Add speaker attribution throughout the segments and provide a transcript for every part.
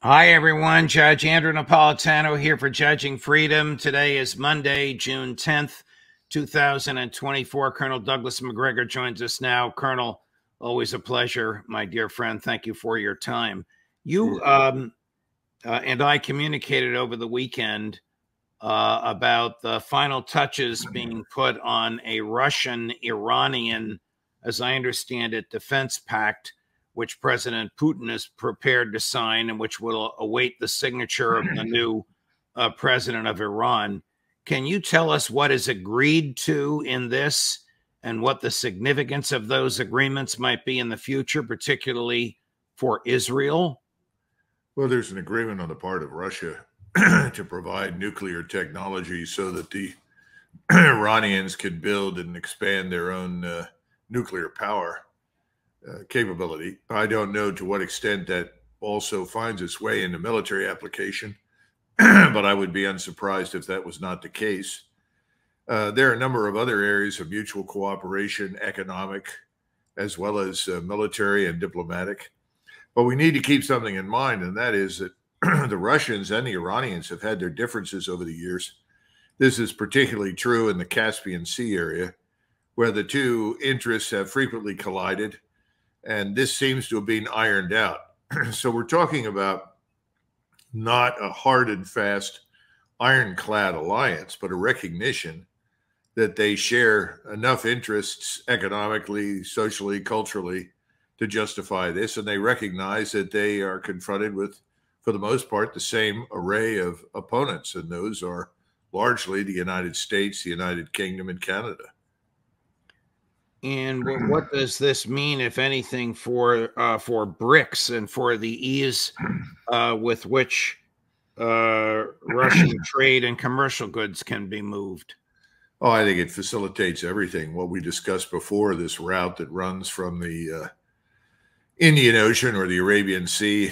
Speaker 1: Hi, everyone. Judge Andrew Napolitano here for Judging Freedom. Today is Monday, June 10th, 2024. Colonel Douglas Macgregor joins us now. Colonel, always a pleasure, my dear friend. Thank you for your time. You and I communicated over the weekend about the final touches being put on a Russian-Iranian, as I understand it, defense pact, which President Putin is prepared to sign and which will await the signature of the new president of Iran. Can you tell us what is agreed to in this and what the significance of those agreements might be in the future, particularly for Israel?
Speaker 2: Well, there's an agreement on the part of Russia to provide nuclear technology so that the Iranians can build and expand their own nuclear power capability. I don't know to what extent that also finds its way into military application, but I would be unsurprised if that was not the case. There are a number of other areas of mutual cooperation, economic, as well as military and diplomatic. But we need to keep something in mind, and that is that the Russians and the Iranians have had their differences over the years. This is particularly true in the Caspian Sea area, where the two interests have frequently collided, and this seems to have been ironed out. So we're talking about not a hard and fast ironclad alliance, but a recognition that they share enough interests economically, socially, culturally to justify this. And they recognize that they are confronted with, for the most part, the same array of opponents. And those are largely the United States, the United Kingdom, and Canada.
Speaker 1: And what does this mean, if anything, for BRICS and for the ease with which Russian trade and commercial goods can be moved?
Speaker 2: Oh, I think it facilitates everything. What we discussed before, this route that runs from the Indian Ocean or the Arabian Sea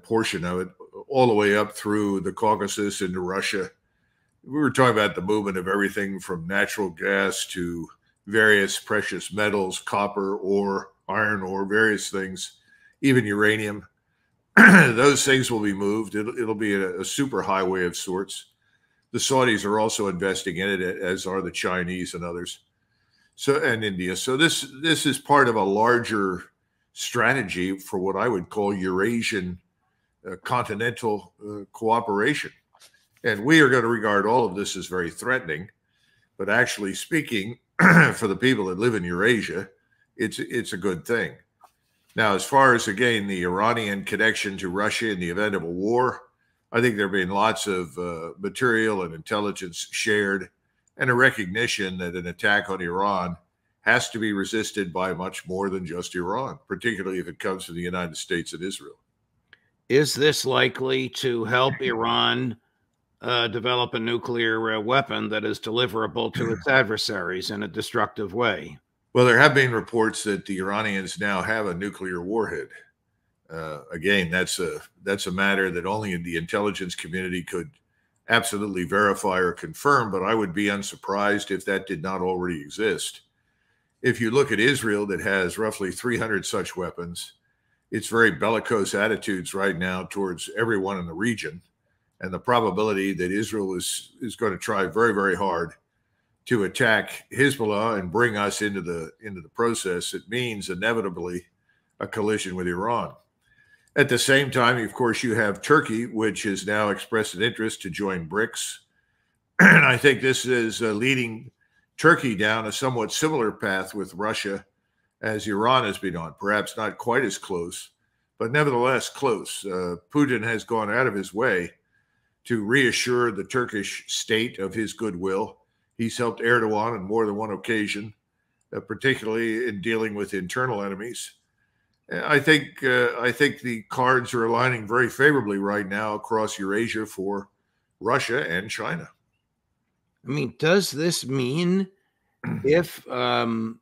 Speaker 2: portion of it, all the way up through the Caucasus into Russia. We were talking about the movement of everything from natural gas to various precious metals, copper ore, iron ore, various things, even uranium. Those things will be moved. It'll be a super highway of sorts. The Saudis are also investing in it, as are the Chinese and others. So, and India. So this is part of a larger strategy for what I would call Eurasian continental cooperation. And we are going to regard all of this as very threatening. But actually speaking, for the people that live in Eurasia, it's a good thing. Now, as far as, again, the Iranian connection to Russia in the event of a war, I think there have been lots of material and intelligence shared and a recognition that an attack on Iran has to be resisted by much more than just Iran, particularly if it comes from the United States and Israel.
Speaker 1: Is this likely to help Iran develop a nuclear weapon that is deliverable to its adversaries in a destructive way?
Speaker 2: Well, there have been reports that the Iranians now have a nuclear warhead. Again, that's a matter that only the intelligence community could absolutely verify or confirm, but I would be unsurprised if that did not already exist. If you look at Israel, that has roughly 300 such weapons, it's very bellicose attitudes right now towards everyone in the region. And the probability that Israel is going to try very, very hard to attack Hezbollah and bring us into the process, it means inevitably a collision with Iran. At the same time, of course, you have Turkey, which has now expressed an interest to join BRICS. And I think this is leading Turkey down a somewhat similar path with Russia as Iran has been on, perhaps not quite as close, but nevertheless close. Putin has gone out of his way to reassure the Turkish state of his goodwill. He's helped Erdogan on more than one occasion, particularly in dealing with internal enemies. I think the cards are aligning very favorably right now across Eurasia for Russia and China.
Speaker 1: I mean, does this mean if the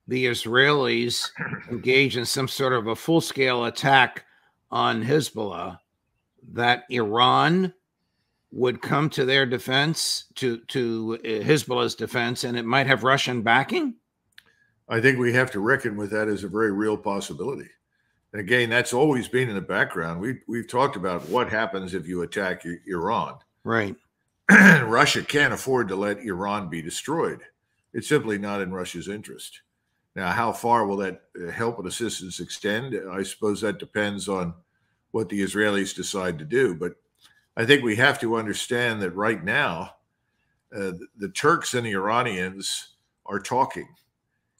Speaker 1: Israelis engage in some sort of a full-scale attack on Hezbollah, that Iran would come to their defense, to Hezbollah's defense, and it might have Russian backing?
Speaker 2: I think we have to reckon with that as a very real possibility. And again, that's always been in the background. We've talked about what happens if you attack Iran.
Speaker 1: Right.
Speaker 2: Russia can't afford to let Iran be destroyed. It's simply not in Russia's interest. Now, how far will that help and assistance extend? I suppose that depends on what the Israelis decide to do. But I think we have to understand that right now, the Turks and the Iranians are talking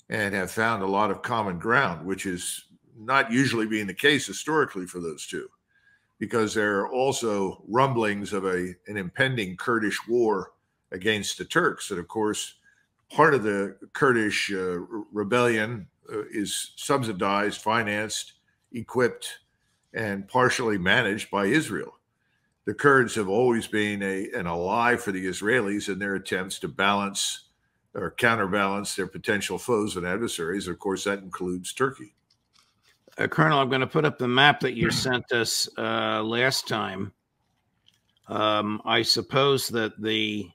Speaker 2: and have found a lot of common ground, which is not usually being the case historically for those two, because there are also rumblings of an impending Kurdish war against the Turks. And of course, part of the Kurdish rebellion is subsidized, financed, equipped, and partially managed by Israel. The Kurds have always been an ally for the Israelis in their attempts to balance or counterbalance their potential foes and adversaries. Of course, that includes Turkey.
Speaker 1: Colonel, I'm going to put up the map that you sent us last time. I suppose that the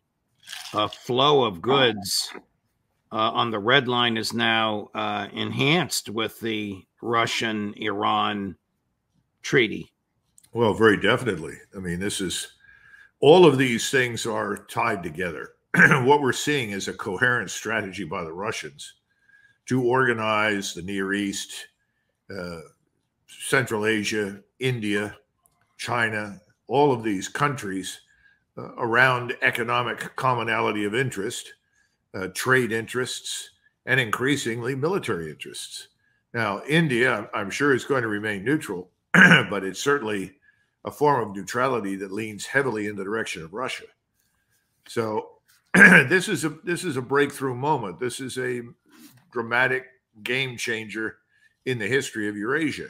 Speaker 1: flow of goods on the red line is now enhanced with the Russian-Iran treaty.
Speaker 2: Well, very definitely. I mean, all of these things are tied together. What we're seeing is a coherent strategy by the Russians to organize the Near East, Central Asia, India, China, all of these countries around economic commonality of interest, trade interests, and increasingly military interests. Now, India, I'm sure, is going to remain neutral, but it's certainly a form of neutrality that leans heavily in the direction of Russia. So this is a breakthrough moment. This is a dramatic game changer in the history of Eurasia.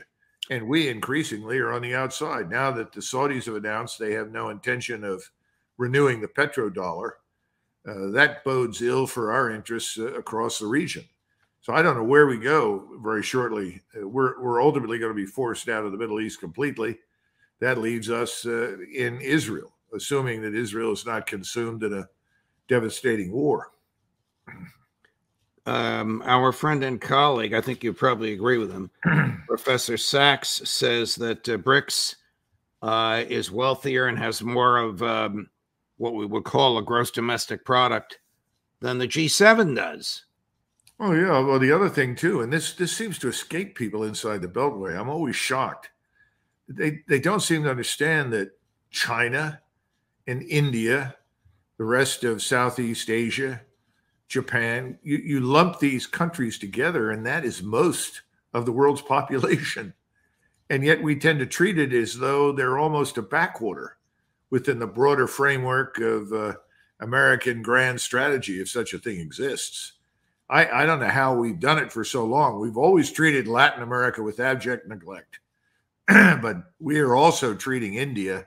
Speaker 2: And we increasingly are on the outside. Now that the Saudis have announced they have no intention of renewing the petrodollar, that bodes ill for our interests across the region. So I don't know where we go very shortly. We're ultimately going to be forced out of the Middle East completely. That leaves us in Israel, assuming that Israel is not consumed in a devastating war.
Speaker 1: Our friend and colleague, I think you probably agree with him, Professor Sachs, says that BRICS is wealthier and has more of what we would call a gross domestic product than the G7 does.
Speaker 2: Oh, yeah. Well, the other thing, too, and this seems to escape people inside the Beltway. I'm always shocked. They don't seem to understand that China and India, the rest of Southeast Asia, Japan, you lump these countries together, and that is most of the world's population. And yet we tend to treat it as though they're almost a backwater within the broader framework of American grand strategy, if such a thing exists. I don't know how we've done it for so long. We've always treated Latin America with abject neglect. But we are also treating India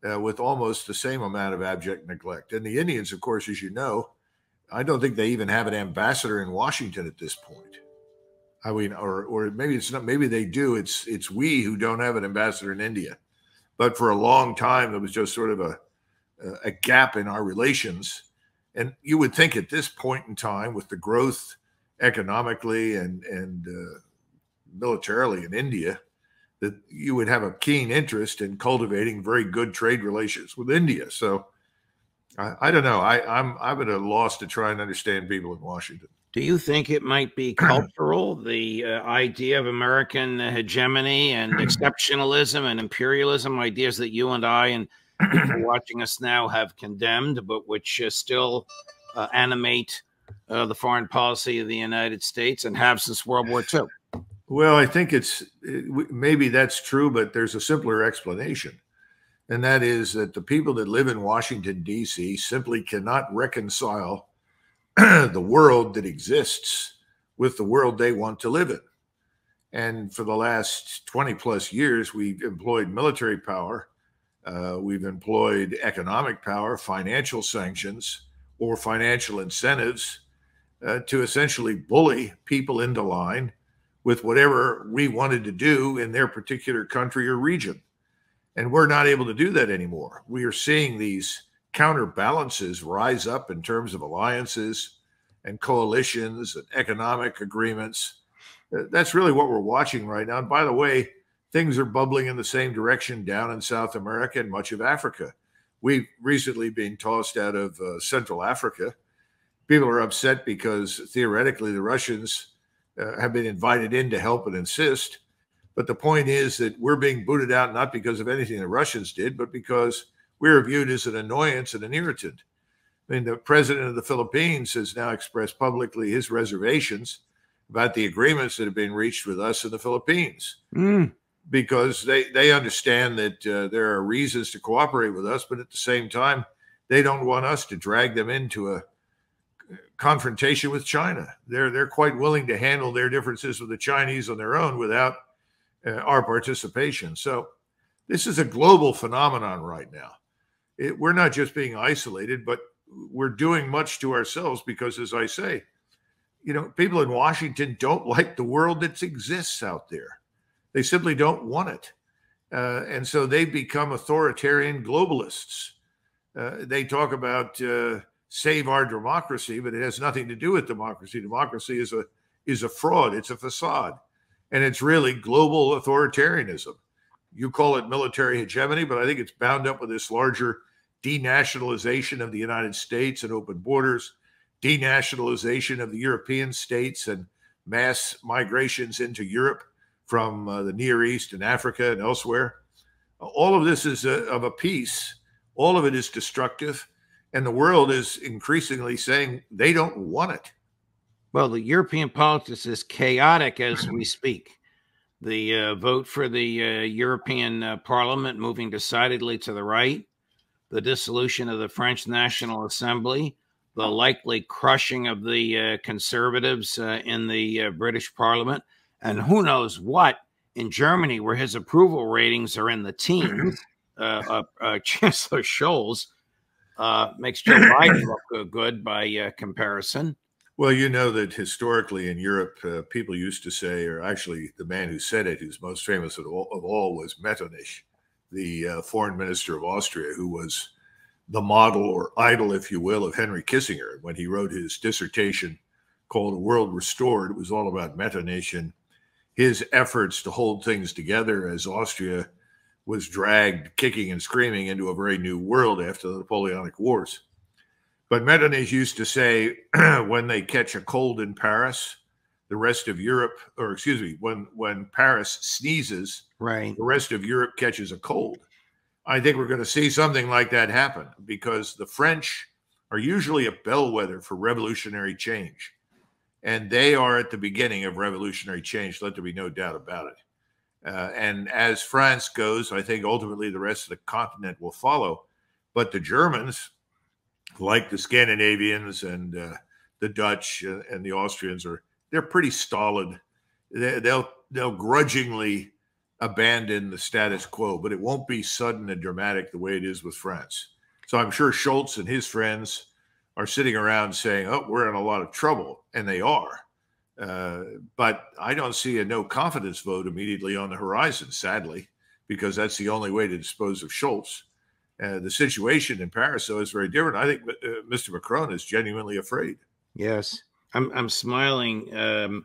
Speaker 2: with almost the same amount of abject neglect. And the Indians, of course, as you know, I don't think they even have an ambassador in Washington at this point. I mean, or maybe it's not. Maybe they do. It's we who don't have an ambassador in India. But for a long time, there was just sort of a gap in our relations. And you would think at this point in time, with the growth economically and militarily in India, that you would have a keen interest in cultivating very good trade relations with India. So I don't know. I'm at a loss to try and understand people in Washington.
Speaker 1: Do you think it might be cultural, the idea of American hegemony and exceptionalism and imperialism, ideas that you and I and people watching us now have condemned, but which still animate the foreign policy of the United States and have since World War II?
Speaker 2: Well, I think maybe that's true, but there's a simpler explanation. And that is that the people that live in Washington, D.C. simply cannot reconcile the world that exists with the world they want to live in. And for the last 20 plus years, we've employed military power. We've employed economic power, financial sanctions, or financial incentives to essentially bully people into line with whatever we wanted to do in their particular country or region. And we're not able to do that anymore. We are seeing these counterbalances rise up in terms of alliances and coalitions and economic agreements That's really what we're watching right now. And by the way, things are bubbling in the same direction down in South America and much of Africa. We've recently been tossed out of Central Africa. People are upset because theoretically the Russians have been invited in to help and assist. But the point is that we're being booted out not because of anything the Russians did, but because we're viewed as an annoyance and an irritant. I mean, the president of the Philippines has now expressed publicly his reservations about the agreements that have been reached with us in the Philippines, because they understand that there are reasons to cooperate with us, but at the same time, they don't want us to drag them into a confrontation with China. They're quite willing to handle their differences with the Chinese on their own without our participation. So this is a global phenomenon right now. We're not just being isolated, but we're doing much to ourselves because, as I say, people in Washington don't like the world that exists out there. They simply don't want it. And so they've become authoritarian globalists. They talk about save our democracy, but it has nothing to do with democracy. Democracy is a fraud. It's a facade. And it's really global authoritarianism. You call it military hegemony, but I think it's bound up with this larger denationalization of the United States and open borders, denationalization of the European states and mass migrations into Europe from the Near East and Africa and elsewhere. All of this is of a piece. All of it is destructive. And the world is increasingly saying they don't want it.
Speaker 1: Well, the European politics is chaotic as we speak. The vote for the European Parliament moving decidedly to the right, the dissolution of the French National Assembly, the likely crushing of the conservatives in the British Parliament, and who knows what in Germany, where his approval ratings are in the teens. Chancellor Scholz makes Joe Biden look good by comparison.
Speaker 2: Well, you know that historically in Europe, people used to say, or actually the man who said it, who's most famous of all was Metternich, the foreign minister of Austria, who was the model or idol, if you will, of Henry Kissinger. When he wrote his dissertation called A World Restored, it was all about Metternich and his efforts to hold things together as Austria was dragged kicking and screaming into a very new world after the Napoleonic Wars. But Metternich used to say, when they catch a cold in Paris, the rest of Europe, or excuse me, when Paris sneezes,
Speaker 1: right,
Speaker 2: the rest of Europe catches a cold. I think we're going to see something like that happen because the French are usually a bellwether for revolutionary change. And they are at the beginning of revolutionary change. Let there be no doubt about it. And as France goes, I think ultimately the rest of the continent will follow. But the Germans, like the Scandinavians and the Dutch and the Austrians, they're pretty stolid. They'll grudgingly abandon the status quo, but it won't be sudden and dramatic the way it is with France. So I'm sure Scholz and his friends are sitting around saying, oh, we're in a lot of trouble, and they are. But I don't see a no confidence vote immediately on the horizon, sadly, because that's the only way to dispose of Scholz. The situation in Paris, though, is very different. I think Mr. Macron is genuinely afraid.
Speaker 1: Yes, I'm smiling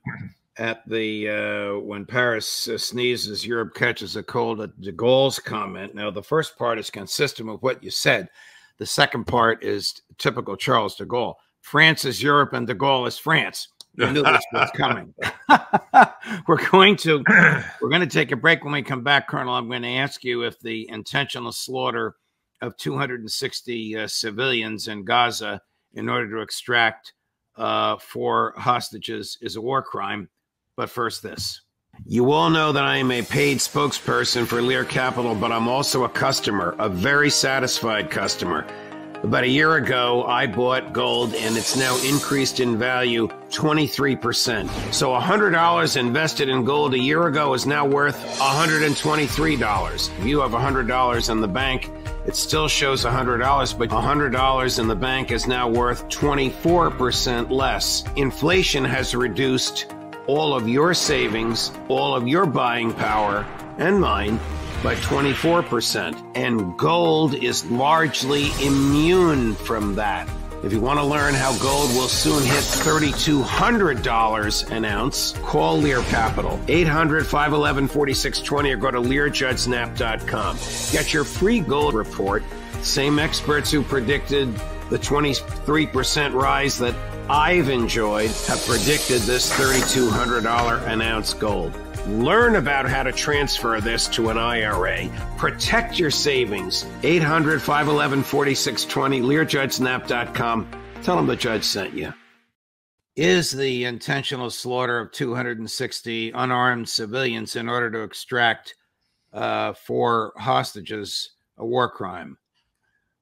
Speaker 1: at the when Paris sneezes, Europe catches a cold at de Gaulle's comment. Now, the first part is consistent with what you said. The second part is typical Charles de Gaulle. France is Europe and de Gaulle is France. You knew this was coming. We're going to take a break. When we come back, Colonel, I'm going to ask you if the intentional slaughter of 260 civilians in Gaza in order to extract 4 hostages is a war crime. But first, this. You all know that I am a paid spokesperson for Lear Capital, but I'm also a customer, a very satisfied customer. About a year ago, I bought gold, and it's now increased in value 23%. So $100 invested in gold a year ago is now worth $123. If you have $100 in the bank, it still shows $100, but $100 in the bank is now worth 24% less. Inflation has reduced all of your savings, all of your buying power, and mine, by 24%. And gold is largely immune from that. If you want to learn how gold will soon hit $3,200 an ounce, call Lear Capital, 800-511-4620, or go to LearJudgeSnap.com. Get your free gold report. Same experts who predicted the 23% rise that I've enjoyed have predicted this $3,200 an ounce gold. Learn about how to transfer this to an IRA. Protect your savings. 800-511-4620, LearJudgeSnap.com. Tell them the judge sent you. Is the intentional slaughter of 260 unarmed civilians in order to extract 4 hostages a war crime?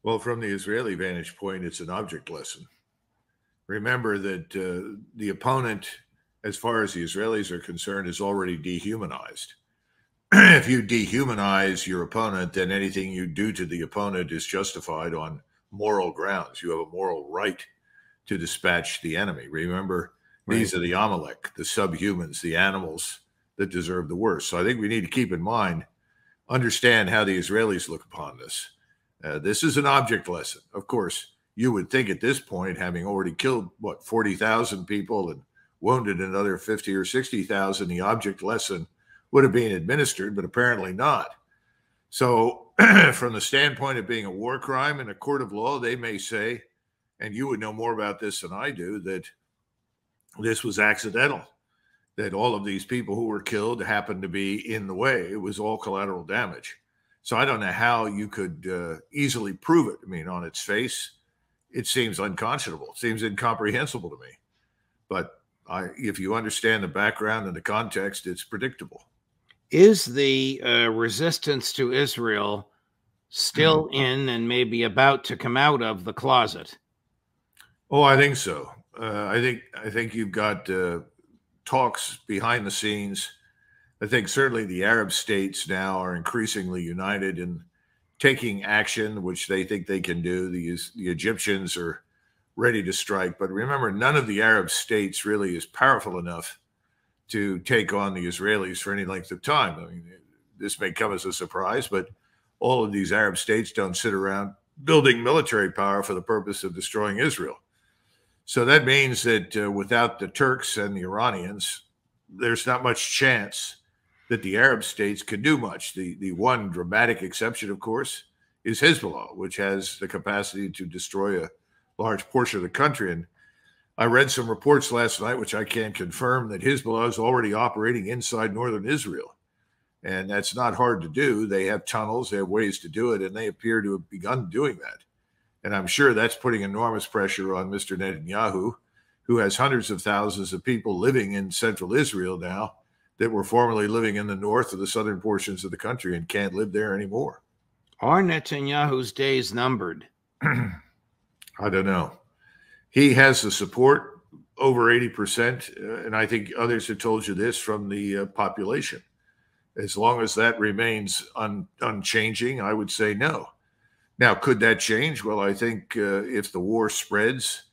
Speaker 2: Well, from the Israeli vantage point, it's an object lesson. Remember that the opponent, as far as the Israelis are concerned, is already dehumanized. If you dehumanize your opponent, then anything you do to the opponent is justified on moral grounds. You have a moral right to dispatch the enemy. Remember, these are the Amalek, the subhumans, the animals that deserve the worst. So I think we need to keep in mind, understand how the Israelis look upon this. This is an object lesson. Of course, you would think at this point, having already killed, 40,000 people and wounded another 50 or 60,000, the object lesson would have been administered, but apparently not. So from the standpoint of being a war crime in a court of law, they may say, and you would know more about this than I do, that this was accidental, that all of these people who were killed happened to be in the way. It was all collateral damage. So I don't know how you could easily prove it. I mean, on its face, it seems unconscionable. It seems incomprehensible to me. But if you understand the background and the context, it's predictable.
Speaker 1: Is the resistance to Israel still in and maybe about to come out of the closet?
Speaker 2: Oh, I think so. I think you've got talks behind the scenes. I think certainly the Arab states now are increasingly united in taking action, which they think they can do. The Egyptians are ready to strike. But remember, none of the Arab states really is powerful enough to take on the Israelis for any length of time. I mean, this may come as a surprise, but all of these Arab states don't sit around building military power for the purpose of destroying Israel. So that means that without the Turks and the Iranians, there's not much chance that the Arab states can do much. The one dramatic exception, of course, is Hezbollah, which has the capacity to destroy a large portion of the country. And I read some reports last night, which I can't confirm, that Hezbollah is already operating inside northern Israel. And that's not hard to do. They have tunnels, they have ways to do it, and they appear to have begun doing that. And I'm sure that's putting enormous pressure on Mr. Netanyahu, who has hundreds of thousands of people living in central Israel now that were formerly living in the north or the southern portions of the country and can't live there anymore.
Speaker 1: Are Netanyahu's days numbered?
Speaker 2: I don't know. He has the support, over 80%, and I think others have told you this, from the population. As long as that remains unchanging, I would say no. Now, could that change? Well, I think if the war spreads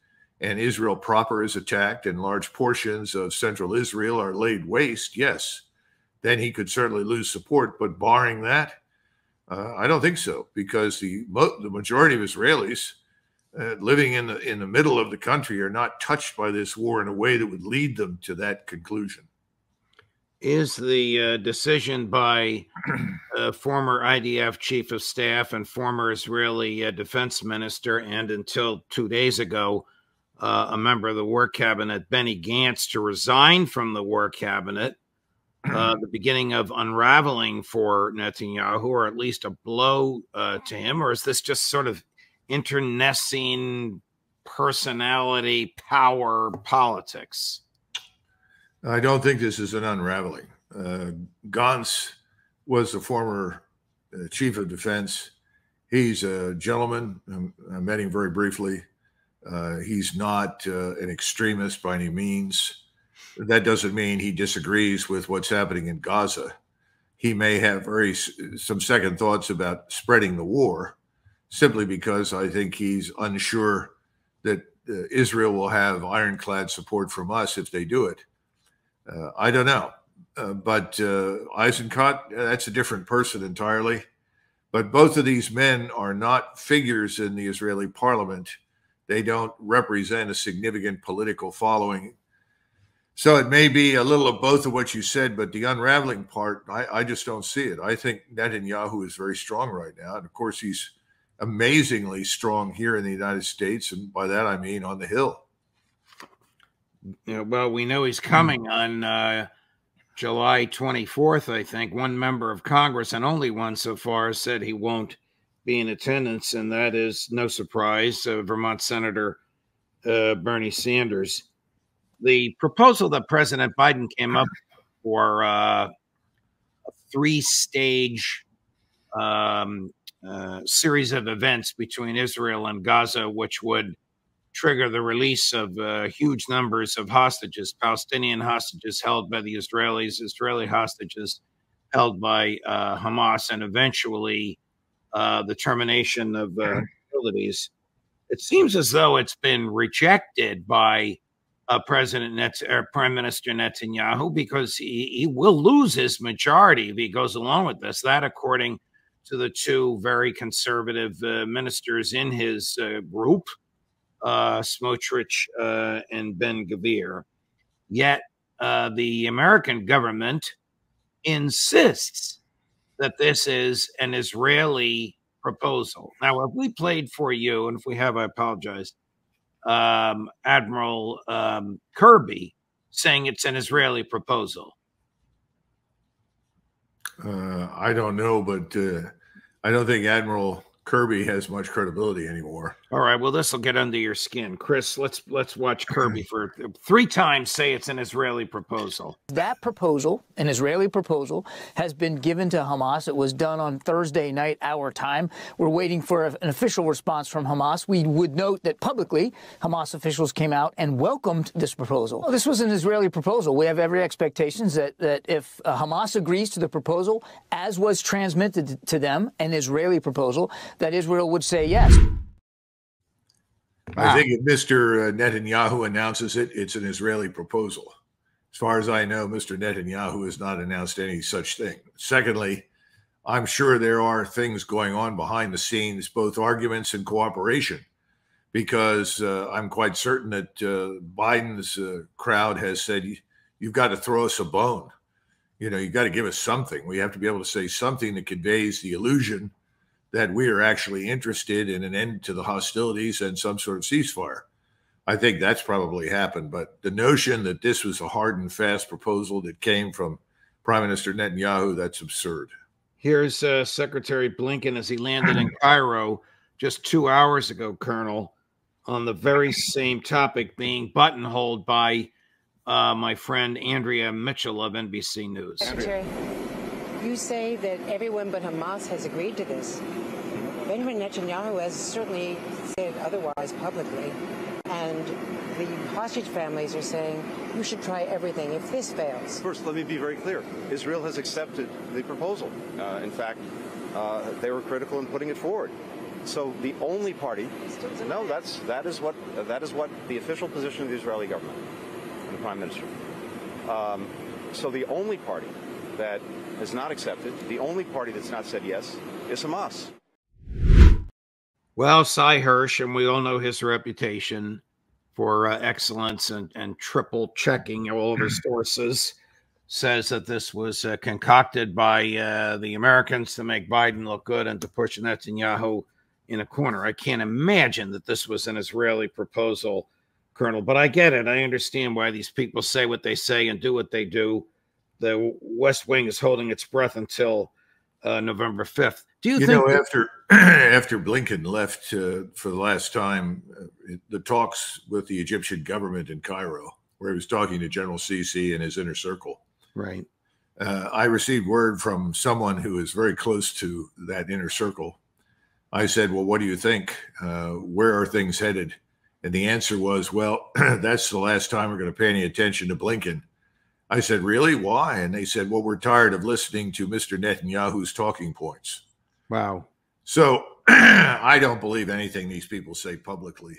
Speaker 2: and Israel proper is attacked and large portions of central Israel are laid waste, yes, then he could certainly lose support. But barring that, I don't think so, because the majority of Israelis living in the middle of the country are not touched by this war in a way that would lead them to that conclusion.
Speaker 1: Is the decision by former IDF chief of staff and former Israeli defense minister, and until 2 days ago, a member of the war cabinet, Benny Gantz, to resign from the war cabinet, the beginning of unraveling for Netanyahu, or at least a blow to him? Or is this just sort of internecine personality power politics?
Speaker 2: I don't think this is an unraveling. Gantz was the former chief of defense. He's a gentleman. I met him very briefly. He's not an extremist by any means. That doesn't mean he disagrees with what's happening in Gaza. He may have some second thoughts about spreading the war, simply because I think he's unsure that Israel will have ironclad support from us if they do it. I don't know. But Eisenkot, that's a different person entirely. But both of these men are not figures in the Israeli parliament They don't represent a significant political following. So it may be a little of both of what you said, but the unraveling part, I just don't see it. I think Netanyahu is very strong right now. And of course, he's amazingly strong here in the United States. And by that, I mean on the Hill.
Speaker 1: Yeah, well, we know he's coming on July 24th, I think. One member of Congress, and only one so far, said he won't be in attendance. And that is no surprise. Vermont Senator Bernie Sanders. The proposal that President Biden came up for a three-stage series of events between Israel and Gaza, which would trigger the release of huge numbers of hostages, Palestinian hostages held by the Israelis, Israeli hostages held by Hamas, and eventually the termination of hostilities. It seems as though it's been rejected by Prime Minister Netanyahu, because he will lose his majority if he goes along with this. That, according to the two very conservative ministers in his group, Smotrich and Ben-Gvir. Yet the American government insists that this is an Israeli proposal. Now, if we played for you, and if we have, I apologize, Admiral Kirby saying it's an Israeli proposal.
Speaker 2: I don't know, but I don't think Admiral Kirby has much credibility anymore.
Speaker 1: All right, well, this will get under your skin. Chris, let's watch Kirby for 3 times say it's an Israeli proposal.
Speaker 3: That proposal, an Israeli proposal, has been given to Hamas. It was done on Thursday night, our time. We're waiting for an official response from Hamas. We would note that publicly, Hamas officials came out and welcomed this proposal. Well, this was an Israeli proposal. We have every expectation that if Hamas agrees to the proposal, as was transmitted to them, an Israeli proposal, that Israel would say yes.
Speaker 2: I think if Mr. Netanyahu announces it, it's an Israeli proposal. As far as I know, Mr. Netanyahu has not announced any such thing. Secondly, I'm sure there are things going on behind the scenes, both arguments and cooperation, because I'm quite certain that Biden's crowd has said, you've got to throw us a bone. You know, you've got to give us something. We have to be able to say something that conveys the illusion that we are actually interested in an end to the hostilities and some sort of ceasefire. I think that's probably happened. But the notion that this was a hard and fast proposal that came from Prime Minister Netanyahu, that's absurd.
Speaker 1: Here's Secretary Blinken as he landed in Cairo just 2 hours ago, Colonel, on the very same topic, being buttonholed by my friend Andrea Mitchell of NBC News.
Speaker 4: Secretary, you say that everyone but Hamas has agreed to this. Benjamin Netanyahu has certainly said otherwise publicly, and the hostage families are saying you should try everything if this fails.
Speaker 5: First, let me be very clear. Israel has accepted the proposal. In fact, they were critical in putting it forward. So the only party, no, that is what the official position of the Israeli government and the Prime Minister. So the only party that has not accepted, the only party that's not said yes, is Hamas.
Speaker 1: Well, Cy Hirsch, and we all know his reputation for excellence and triple checking all of his sources, says that this was concocted by the Americans to make Biden look good and to push Netanyahu in a corner. I can't imagine that this was an Israeli proposal, Colonel, but I get it. I understand why these people say what they say and do what they do. The West Wing is holding its breath until November 5th. Do you think
Speaker 2: know, after Blinken left for the last time, the talks with the Egyptian government in Cairo, where he was talking to General Sisi and his inner circle,
Speaker 1: right?
Speaker 2: I received word from someone who is very close to that inner circle. I said, well, what do you think? Where are things headed? And the answer was, well, that's the last time we're going to pay any attention to Blinken. I said, really? Why? And they said, well, we're tired of listening to Mr. Netanyahu's talking points.
Speaker 1: Wow.
Speaker 2: So I don't believe anything these people say publicly.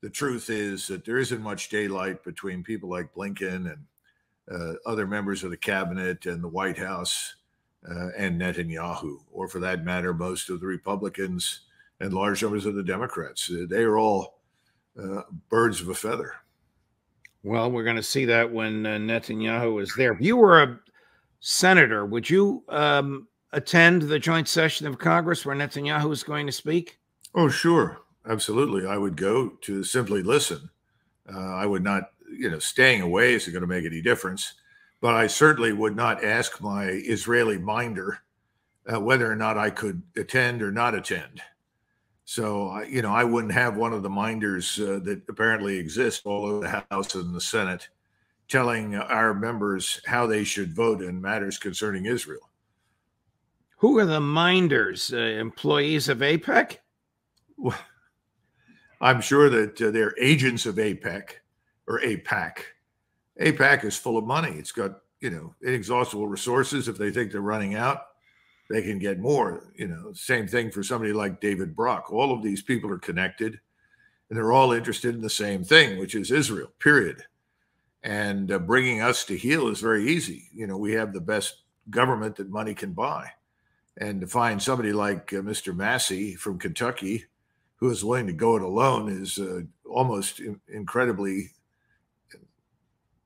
Speaker 2: The truth is that there isn't much daylight between people like Blinken and other members of the cabinet and the White House and Netanyahu, or for that matter, most of the Republicans and large numbers of the Democrats. They are all birds of a feather.
Speaker 1: Well, we're going to see that when Netanyahu is there. If you were a senator, would you attend the joint session of Congress where Netanyahu is going to speak?
Speaker 2: Oh, sure. Absolutely. I would go to simply listen. I would not, staying away isn't going to make any difference. But I certainly would not ask my Israeli minder whether or not I could attend or not attend. So, I wouldn't have one of the minders that apparently exist all over the House and the Senate telling our members how they should vote in matters concerning Israel.
Speaker 1: Who are the minders? Employees of AIPAC?
Speaker 2: Well, I'm sure that they're agents of AIPAC or AIPAC. AIPAC is full of money. It's got, inexhaustible resources. If they think they're running out, they can get more. Same thing for somebody like David Brock. All of these people are connected, and they're all interested in the same thing, which is Israel, period. And bringing us to heel is very easy. We have the best government that money can buy. And to find somebody like Mr. Massey from Kentucky who is willing to go it alone is almost incredibly,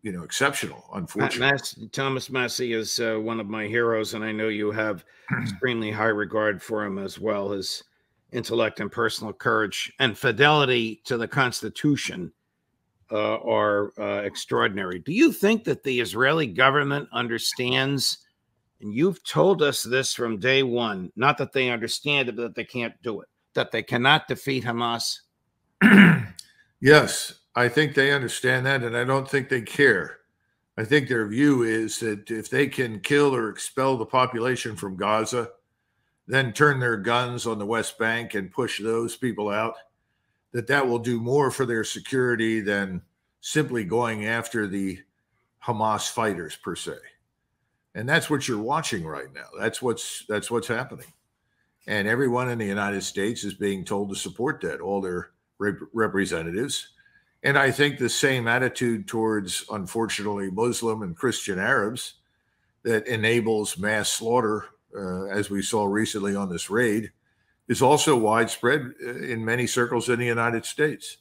Speaker 2: exceptional, unfortunately.
Speaker 1: Thomas Massey is one of my heroes, and I know you have extremely high regard for him as well. His intellect and personal courage and fidelity to the Constitution are extraordinary. Do you think that the Israeli government understands, and you've told us this from day one, not that they understand it, but that they can't do it, that they cannot defeat Hamas?
Speaker 2: Yes, I think they understand that, and I don't think they care. I think their view is that if they can kill or expel the population from Gaza, then turn their guns on the West Bank and push those people out, that will do more for their security than simply going after the Hamas fighters per se. And that's what you're watching right now. That's what's happening. And everyone in the United States is being told to support that, all their representatives. And I think the same attitude towards, unfortunately, Muslim and Christian Arabs that enables mass slaughter, as we saw recently on this raid, is also widespread in many circles in the United States.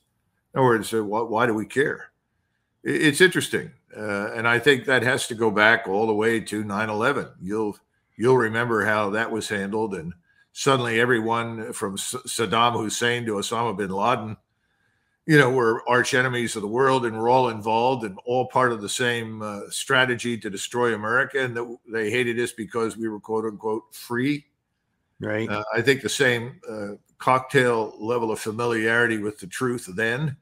Speaker 2: In other words, why do we care? It's interesting. And I think that has to go back all the way to 9/11. You'll remember how that was handled. And suddenly everyone from Saddam Hussein to Osama bin Laden, were arch enemies of the world, and we're all involved and all part of the same strategy to destroy America. And that they hated us because we were, quote unquote, free.
Speaker 1: Right.
Speaker 2: I think the same cocktail level of familiarity with the truth then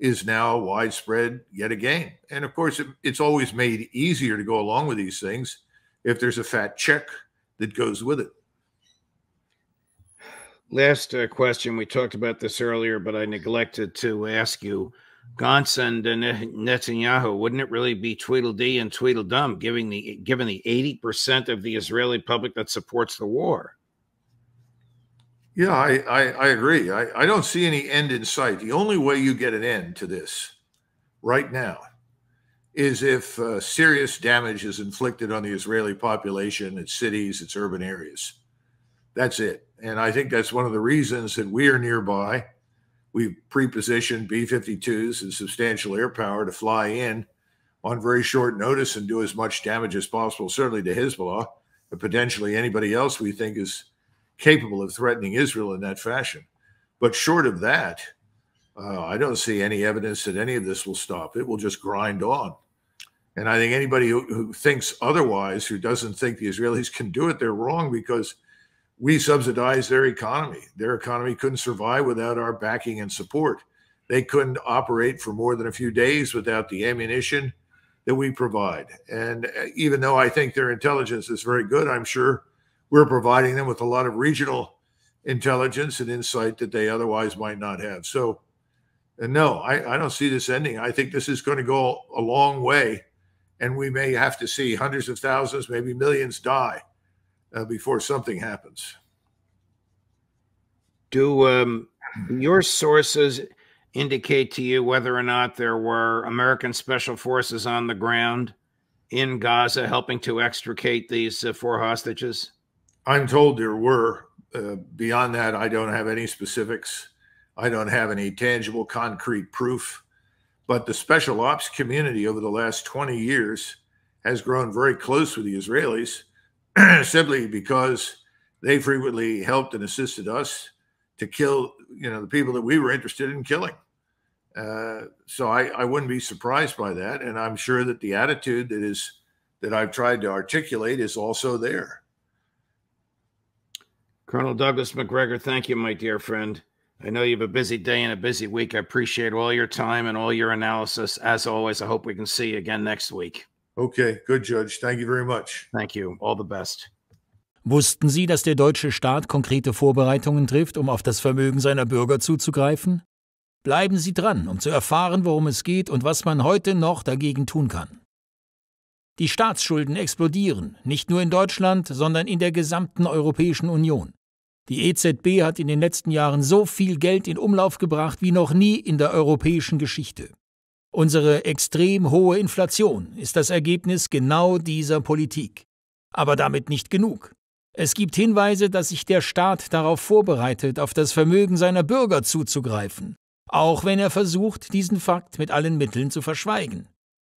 Speaker 2: is now widespread yet again. And of course, it's always made easier to go along with these things if there's a fat check that goes with it.
Speaker 1: Last question. We talked about this earlier, but I neglected to ask you. Gantz and Netanyahu, wouldn't it really be Tweedledee and Tweedledum given the 80% of the Israeli public that supports the war?
Speaker 2: Yeah, I agree. I don't see any end in sight. The only way you get an end to this right now is if serious damage is inflicted on the Israeli population, its cities, its urban areas. That's it. And I think that's one of the reasons that we are nearby. We've pre-positioned B-52s and substantial air power to fly in on very short notice and do as much damage as possible, certainly to Hezbollah, but potentially anybody else we think is capable of threatening Israel in that fashion. But short of that, I don't see any evidence that any of this will stop. It will just grind on. And I think anybody who thinks otherwise, who doesn't think the Israelis can do it, they're wrong, because we subsidize their economy. Their economy couldn't survive without our backing and support. They couldn't operate for more than a few days without the ammunition that we provide. And even though I think their intelligence is very good, I'm sure we're providing them with a lot of regional intelligence and insight that they otherwise might not have. So, no, I don't see this ending. I think this is going to go a long way, and we may have to see hundreds of thousands, maybe millions die before something happens.
Speaker 1: Do your sources indicate to you whether or not there were American special forces on the ground in Gaza helping to extricate these 4 hostages?
Speaker 2: I'm told there were. Beyond that, I don't have any specifics. I don't have any tangible, concrete proof. But the special ops community over the last 20 years has grown very close with the Israelis simply because they frequently helped and assisted us to kill, the people that we were interested in killing. So I wouldn't be surprised by that. And I'm sure that the attitude that I've tried to articulate is also there.
Speaker 1: Colonel Douglas Macgregor, thank you, my dear friend. I know you have a busy day and a busy week. I appreciate all your time and all your analysis. As always, I hope we can see you again next week.
Speaker 2: Okay, good, Judge. Thank you very much.
Speaker 1: Thank you. All the best.
Speaker 6: Wussten Sie, dass der deutsche Staat konkrete Vorbereitungen trifft, um auf das Vermögen seiner Bürger zuzugreifen? Bleiben Sie dran, um zu erfahren, worum es geht und was man heute noch dagegen tun kann. Die Staatsschulden explodieren, nicht nur in Deutschland, sondern in der gesamten Europäischen Union. Die EZB hat in den letzten Jahren so viel Geld in Umlauf gebracht wie noch nie in der europäischen Geschichte. Unsere extrem hohe Inflation ist das Ergebnis genau dieser Politik. Aber damit nicht genug. Es gibt Hinweise, dass sich der Staat darauf vorbereitet, auf das Vermögen seiner Bürger zuzugreifen, auch wenn er versucht, diesen Fakt mit allen Mitteln zu verschweigen.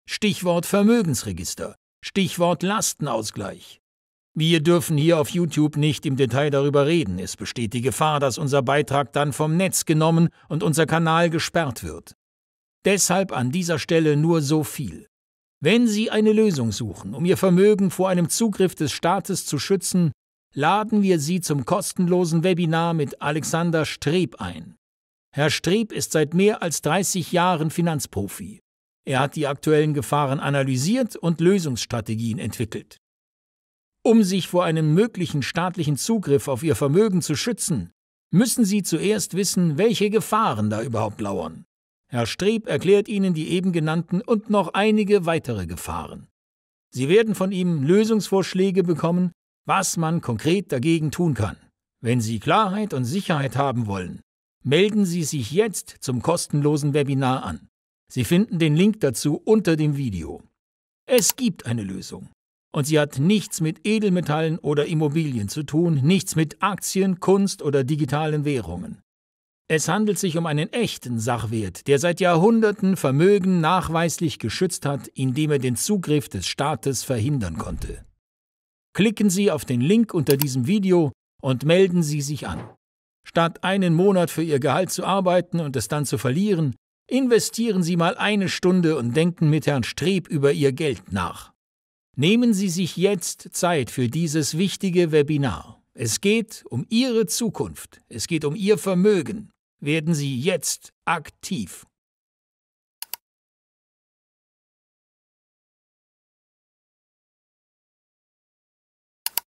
Speaker 6: Stichwort Vermögensregister, Stichwort Lastenausgleich. Wir dürfen hier auf YouTube nicht im Detail darüber reden. Es besteht die Gefahr, dass unser Beitrag dann vom Netz genommen und unser Kanal gesperrt wird. Deshalb an dieser Stelle nur so viel. Wenn Sie eine Lösung suchen, um Ihr Vermögen vor einem Zugriff des Staates zu schützen, laden wir Sie zum kostenlosen Webinar mit Alexander Streb ein. Herr Streb ist seit mehr als 30 Jahren Finanzprofi. Er hat die aktuellen Gefahren analysiert und Lösungsstrategien entwickelt. Um sich vor einem möglichen staatlichen Zugriff auf Ihr Vermögen zu schützen, müssen Sie zuerst wissen, welche Gefahren da überhaupt lauern. Herr Streb erklärt Ihnen die eben genannten und noch einige weitere Gefahren. Sie werden von ihm Lösungsvorschläge bekommen, was man konkret dagegen tun kann. Wenn Sie Klarheit und Sicherheit haben wollen, melden Sie sich jetzt zum kostenlosen Webinar an. Sie finden den Link dazu unter dem Video. Es gibt eine Lösung. Und sie hat nichts mit Edelmetallen oder Immobilien zu tun, nichts mit Aktien, Kunst oder digitalen Währungen. Es handelt sich um einen echten Sachwert, der seit Jahrhunderten Vermögen nachweislich geschützt hat, indem er den Zugriff des Staates verhindern konnte. Klicken Sie auf den Link unter diesem Video und melden Sie sich an. Statt einen Monat für Ihr Gehalt zu arbeiten und es dann zu verlieren, investieren Sie mal eine Stunde und denken mit Herrn Streb über Ihr Geld nach. Nehmen Sie sich jetzt Zeit für dieses wichtige Webinar. Es geht um Ihre Zukunft. Es geht um Ihr Vermögen. Werden Sie jetzt aktiv.